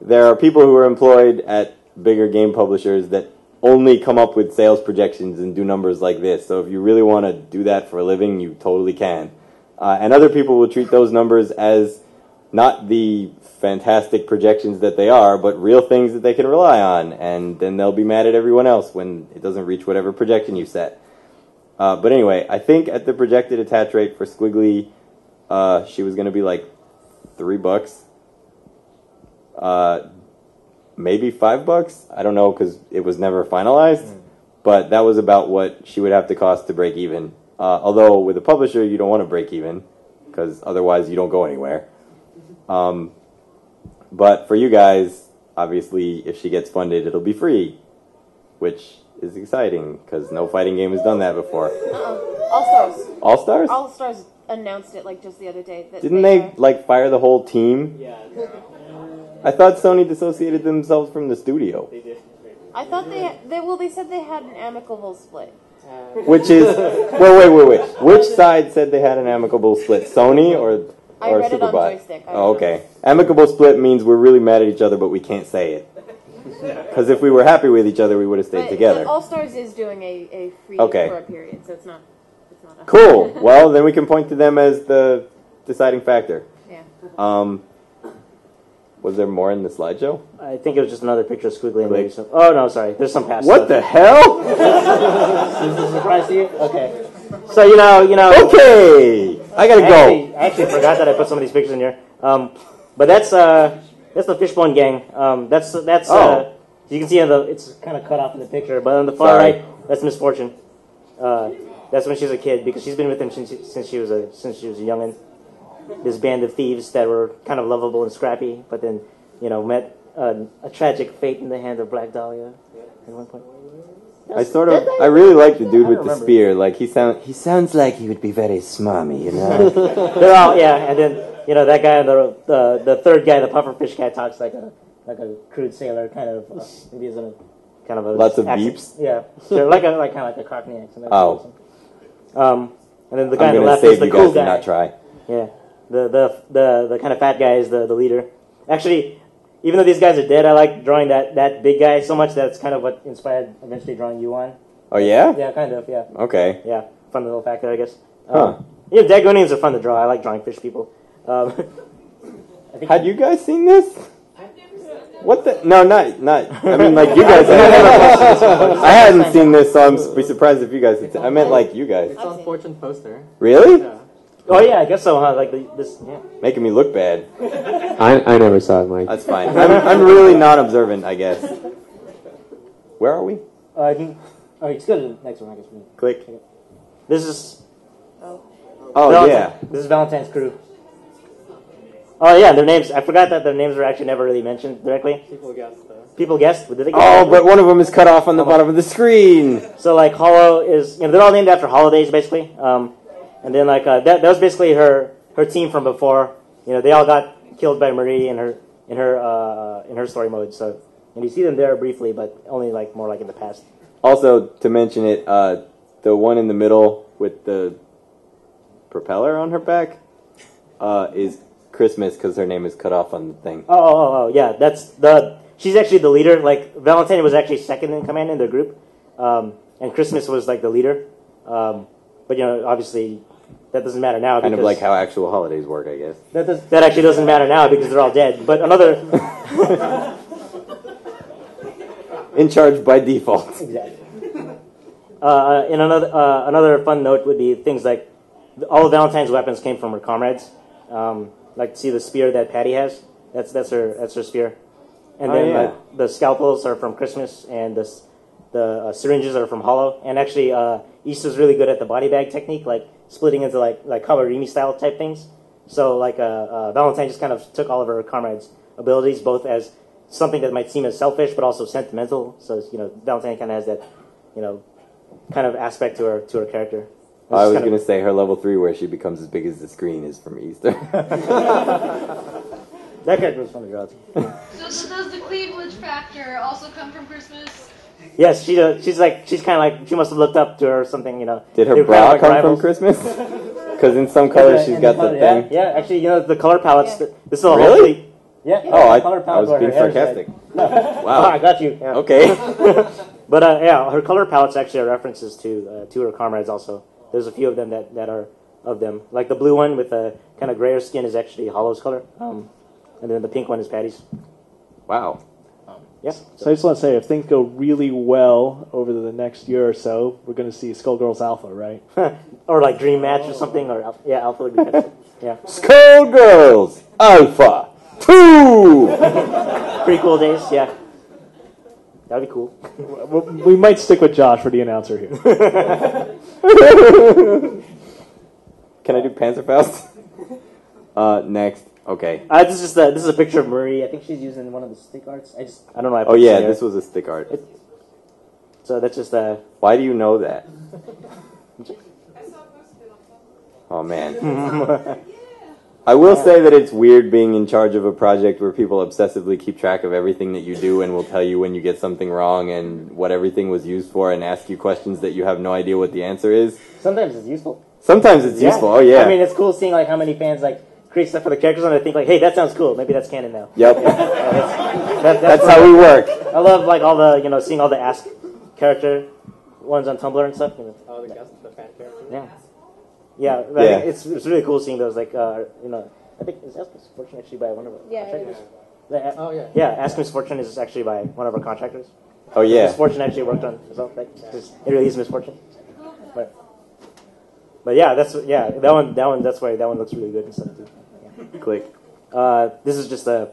there are people who are employed at bigger game publishers that only come up with sales projections and do numbers like this. So if you really want to do that for a living, you totally can. And other people will treat those numbers as not the fantastic projections that they are, but real things that they can rely on. And then they'll be mad at everyone else when it doesn't reach whatever projection you set. But anyway, I think at the projected attach rate for Squiggly, she was going to be like $3. Maybe $5. I don't know because it was never finalized. But that was about what she would have to cost to break even. Although with a publisher, you don't want to break even because otherwise you don't go anywhere. But for you guys, obviously, if she gets funded, it'll be free, which is exciting because no fighting game has done that before. All-Stars. All-Stars? All-Stars announced it like just the other day. That Didn't they like fire the whole team? Yeah. I thought Sony dissociated themselves from the studio. They did. I thought they said they had an amicable split. Which is wait. Which side said they had an amicable split? Sony or I read it on Superbot? Joystick. Oh, okay. Amicable split means we're really mad at each other, but we can't say it. Because if we were happy with each other, we would have stayed together. But All-Stars is doing a free Okay. for a period, so it's not a... Cool. Well, then we can point to them as the deciding factor. Yeah. Was there more in the slideshow? I think it was just another picture of Squiggly and maybe some... Oh, no, sorry. There's some past What stuff. the hell? Is this a surprise to you? Okay. So, you know... Okay! I gotta go. I actually forgot that I put some of these pictures in here. But that's the Fishbone gang. You can see it's kind of cut off in the picture, but on the far right, that's Misfortune. That's when she was a kid, because she's been with him since she was a youngin'. This band of thieves that were kind of lovable and scrappy, but then, met a tragic fate in the hand of Black Dahlia at one point. I really like the dude with the spear. Like he sounds like he would be very smarmy, you know. They're all and then that guy, the third guy, the pufferfish guy, talks like a crude sailor, kind of maybe he's in a kind of a lots of accent. beeps. Yeah, sure, kind of like a Cockney accent. Oh. And then the guy on the I'm left gonna is the save you cool guys guy. and not try. Yeah, the kind of fat guy is the leader. Actually, even though these guys are dead, I like drawing that big guy so much that's kind of what inspired eventually drawing Yuan. Oh yeah? Yeah, kind of. Yeah. Okay. Yeah, fun little fact there, I guess. Huh. Dagonians are fun to draw. I like drawing fish people. Had you guys seen this? What the? No, not. I mean, like you guys. I hadn't seen this, so I'm surprised if you guys. I meant like you guys. It's on Fortune poster. Really? Yeah. Oh yeah, I guess so. Huh? Like this. Yeah. Making me look bad. I never saw it, Mike. That's fine. I'm really not observant, I guess. Where are we? Let's go to the next one, I guess. Click. This is. Oh yeah. This is Valentine's crew. Oh yeah, their names. I forgot that their names were actually never really mentioned directly. People guessed though. People guessed. Did they guess? Oh, but one of them is cut off on the bottom of the screen. So like Hollow is, they're all named after holidays basically. And then like that was basically her team from before. They all got killed by Marie in her story mode. So and you see them there briefly, but only like more like in the past. Also, to mention it, the one in the middle with the propeller on her back is Christmas because her name is cut off on the thing. Oh, yeah. She's actually the leader. Like Valentine was actually second in command in their group, and Christmas was like the leader. But obviously that doesn't matter now. Kind of like how actual holidays work, I guess. That actually doesn't matter now because they're all dead. But another in charge by default. Exactly. And another fun note would be things like all of Valentine's weapons came from her comrades. Like see the spear that Patty has. That's her spear. And then the scalpels are from Christmas, and the syringes are from Hollow. And actually, Issa's really good at the body bag technique, like splitting into like Kawarimi style type things. So like Valentine just kind of took all of her comrades' abilities, both as something that might seem as selfish, but also sentimental. So Valentine kind of has that kind of aspect to her character. I was going to say her level 3 where she becomes as big as the screen is from Easter. That character was fun to draw too. So does the cleavage factor also come from Christmas? Yes, she does. She's kind of like, she must have looked up to her or something, Did her bra come from Christmas? Because in some colors she's got the thing. Yeah, actually, the color palettes. This will really? Yeah. Oh, I color palette was where being her hair's sarcastic. red. Wow. I got you. Yeah. Okay. But yeah, her color palettes actually are references to her comrades also. There's a few of them that are of them. Like the blue one with the kind of grayer skin is actually Hollow's color. And then the pink one is Patty's. Wow. Yeah. So I just want to say, if things go really well over the next year or so, we're going to see Skullgirls Alpha, right? Or like Dream Match or something. Or yeah, Alpha would be good. Yeah. Skullgirls Alpha 2! Pretty cool days. Yeah. That'd be cool. We might stick with Josh for the announcer here. Can I do Panzerfaust? Next. Okay. This is a picture of Marie. I think she's using one of the stick arts. I don't know. Oh yeah, this was a stick art. So that's just Why do you know that? Oh man. I will say that it's weird being in charge of a project where people obsessively keep track of everything that you do and will tell you when you get something wrong and what everything was used for and ask you questions that you have no idea what the answer is. sometimes it's useful. Sometimes it's useful. Oh yeah. I mean, it's cool seeing like how many fans like create stuff for the characters and I think like, hey, that sounds cool. Maybe that's canon now. Yep. That's how we work. I love like all the seeing all the Ask character ones on Tumblr and stuff. Oh, the fan character. Yeah. Yeah, I think it's really cool seeing those. Like, I think is Ask Misfortune actually by one of our contractors? Oh yeah. Yeah, Ask Misfortune is actually by one of our contractors. Oh yeah. Misfortune actually worked on as well. Like, it really is Misfortune. But yeah, that one. That's why that one looks really good and stuff too. Yeah. Click. This is just a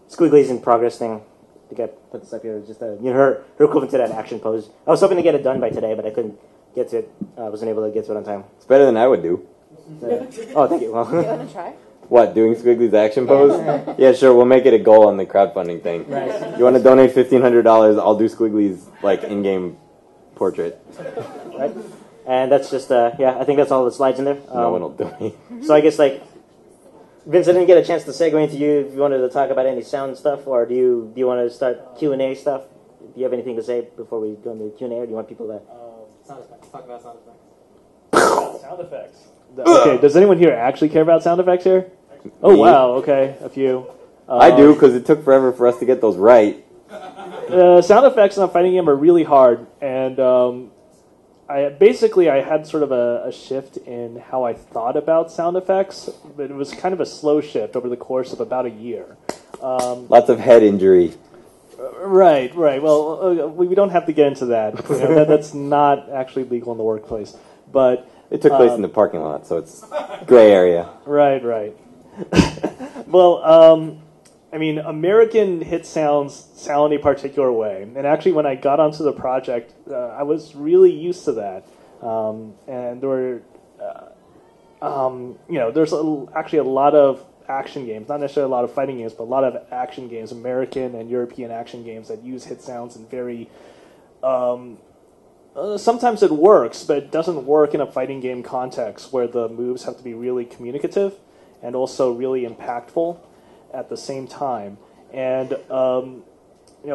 squigglies in progress thing. I think I put this up here. Just her equivalent to that action pose. I was hoping to get it done by today, but I couldn't get to it. I wasn't able to get to it on time. It's better than I would do. Oh, thank you. Well, You want to try? What, doing Squiggly's action pose? Yeah, sure, we'll make it a goal on the crowdfunding thing. Nice. You want to donate $1,500, I'll do Squiggly's, like, in-game portrait. Right? And that's just, I think that's all the slides in there. No one will donate. So I guess, like, Vince, I didn't get a chance to segue into you if you wanted to talk about any sound stuff, or do you want to start Q&A stuff? Do you have anything to say before we go into Q&A, or do you want people to... Sound effects. Talk about sound effects. Sound effects. Okay, does anyone here actually care about sound effects here? Oh, Me? wow, okay, a few. I do, because it took forever for us to get those right. Sound effects in a fighting game are really hard, and I had sort of a shift in how I thought about sound effects, but it was kind of a slow shift over the course of about a year. Lots of head injury. Right. Well, we don't have to get into that. That's not actually legal in the workplace. But It took place in the parking lot, so it's gray area. Right. Well, American hit sounds sound a particular way. And actually, when I got onto the project, I was really used to that. And there were, there's actually a lot of action games, not necessarily a lot of fighting games, but a lot of action games, American and European action games that use hit sounds in very... sometimes it works, but it doesn't work in a fighting game context where the moves have to be really communicative and also really impactful at the same time. And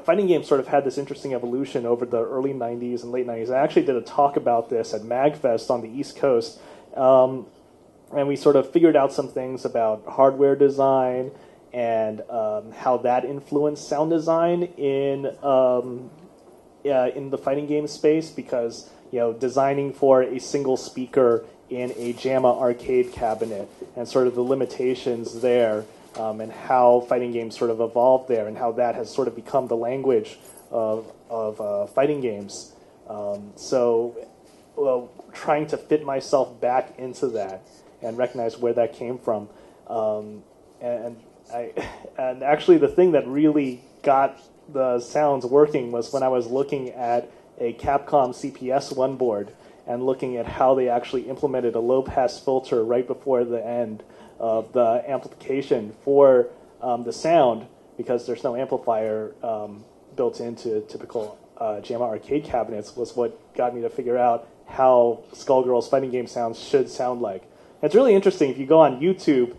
fighting games sort of had this interesting evolution over the early 90s and late 90s. I actually did a talk about this at MagFest on the East Coast, and we sort of figured out some things about hardware design and how that influenced sound design in the fighting game space, because designing for a single speaker in a JAMA arcade cabinet and sort of the limitations there, and how fighting games sort of evolved there, and how that has sort of become the language of fighting games. Trying to fit myself back into that and recognize where that came from, and actually the thing that really got the sounds working was when I was looking at a Capcom CPS-1 board and looking at how they actually implemented a low-pass filter right before the end of the amplification for the sound, because there's no amplifier built into typical JAMA arcade cabinets, was what got me to figure out how Skullgirls fighting game sounds should sound like. And it's really interesting if you go on YouTube,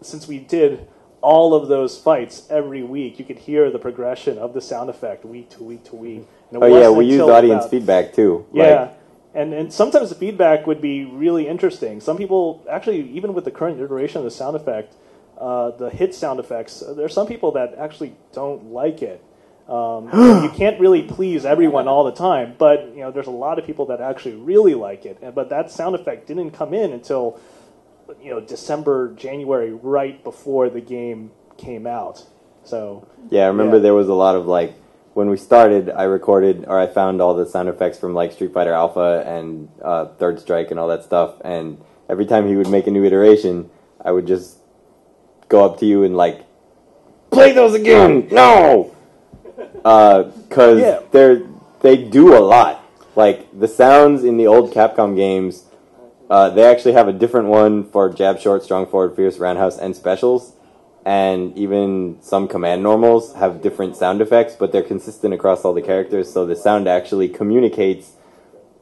since we did all of those fights every week, you could hear the progression of the sound effect week to week to week. And we used audience feedback too. Yeah, and sometimes the feedback would be really interesting. Some people, actually, even with the current iteration of the sound effect, the hit sound effects, there are some people that actually don't like it. You can't really please everyone all the time, but there's a lot of people that actually really like it. But that sound effect didn't come in until December, January, right before the game came out. So yeah, I remember there was a lot of when we started, I found all the sound effects from Street Fighter Alpha and Third Strike and all that stuff. And every time he would make a new iteration, I would just go up to you and play those again. No. Because they do a lot. The sounds in the old Capcom games, they actually have a different one for jab short, strong forward, fierce, roundhouse, and specials. And even some command normals have different sound effects, but they're consistent across all the characters, so the sound actually communicates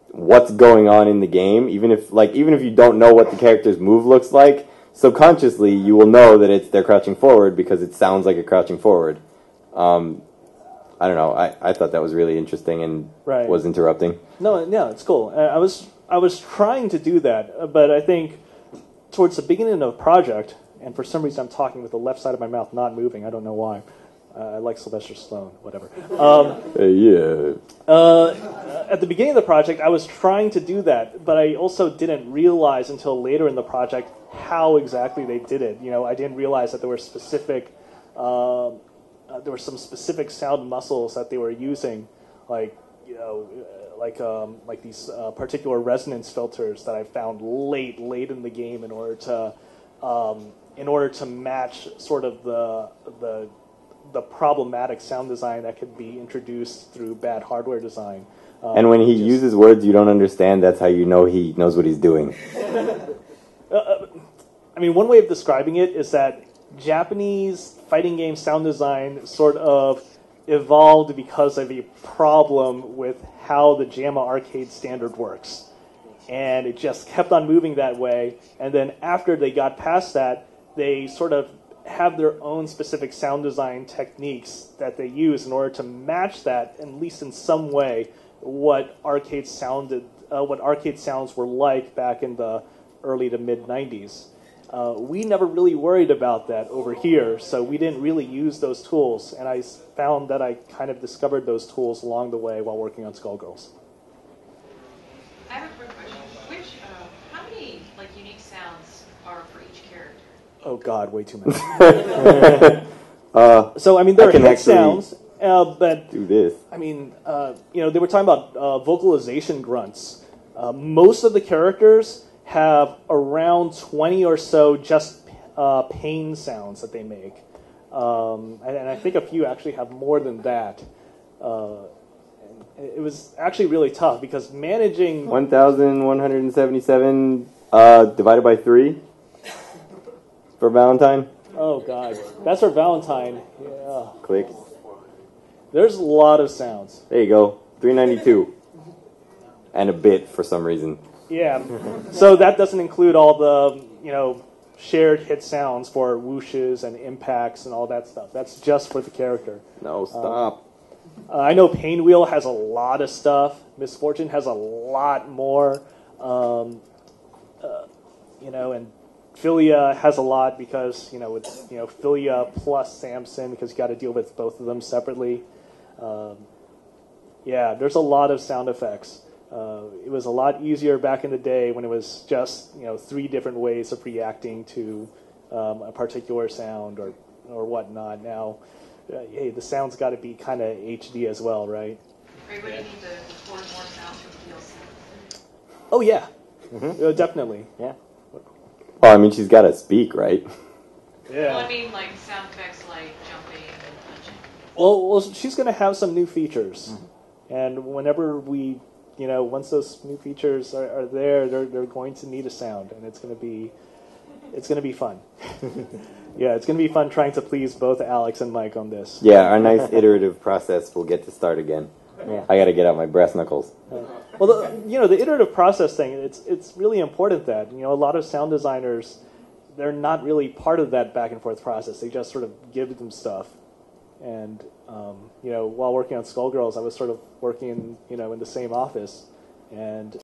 what's going on in the game. Even if you don't know what the character's move looks like, subconsciously you will know that they're crouching forward because it sounds like a crouching forward. I don't know. I thought that was really interesting and was interrupting. No, it's cool. I was trying to do that, but I think towards the beginning of the project, and for some reason I'm talking with the left side of my mouth not moving. I don't know why. I like Sylvester Stallone, whatever. At the beginning of the project, I was trying to do that, but I also didn't realize until later in the project how exactly they did it. I didn't realize that there were some specific sound muscles that they were using, like these particular resonance filters that I found late in the game in order to match sort of the problematic sound design that could be introduced through bad hardware design. And when he uses words you don't understand, that's how you know he knows what he's doing. One way of describing it is that Japanese fighting game sound design sort of evolved because of a problem with how the JAMA arcade standard works. And it just kept on moving that way. And then after they got past that, they sort of have their own specific sound design techniques that they use in order to match that, at least in some way, what arcade sounds were like back in the early to mid 90s. We never really worried about that over here, so we didn't really use those tools, and I found that I kind of discovered those tools along the way while working on Skullgirls. I have a quick question. How many unique sounds are for each character? Oh God, way too many. So there are hit sounds, but do this. They were talking about vocalization grunts. Most of the characters have around 20 or so just pain sounds that they make. And I think a few actually have more than that. It was actually really tough because managing... 1,177 divided by 3 for Valentine. Oh, God. That's for Valentine. Yeah. Click. There's a lot of sounds. There you go. 392. And a bit for some reason. Yeah, so that doesn't include all the, shared hit sounds for whooshes and impacts and all that stuff. That's just for the character. No, stop. I know Painwheel has a lot of stuff. Misfortune has a lot more. And Philia has a lot because, it's, Philia plus Samson because you got to deal with both of them separately. There's a lot of sound effects. It was a lot easier back in the day when it was just 3 different ways of reacting to a particular sound or whatnot. Now, hey, the sound's got to be kind of HD as well, right? Are you ready to record more sounds for the DLC? Oh yeah, definitely. Yeah. Well, she's got to speak, right? Yeah. Well, sound effects like jumping and punching. Well, she's going to have some new features, and whenever we. Once those new features are there, they're going to need a sound, and it's going to be fun. Yeah, it's going to be fun trying to please both Alex and Mike on this. Yeah, our nice iterative process will get to start again. Yeah. I got to get out my brass knuckles. Well, the iterative process thing, it's really important that, a lot of sound designers, they're not really part of that back and forth process. They just sort of give them stuff. And, while working on Skullgirls, I was sort of working, in the same office. And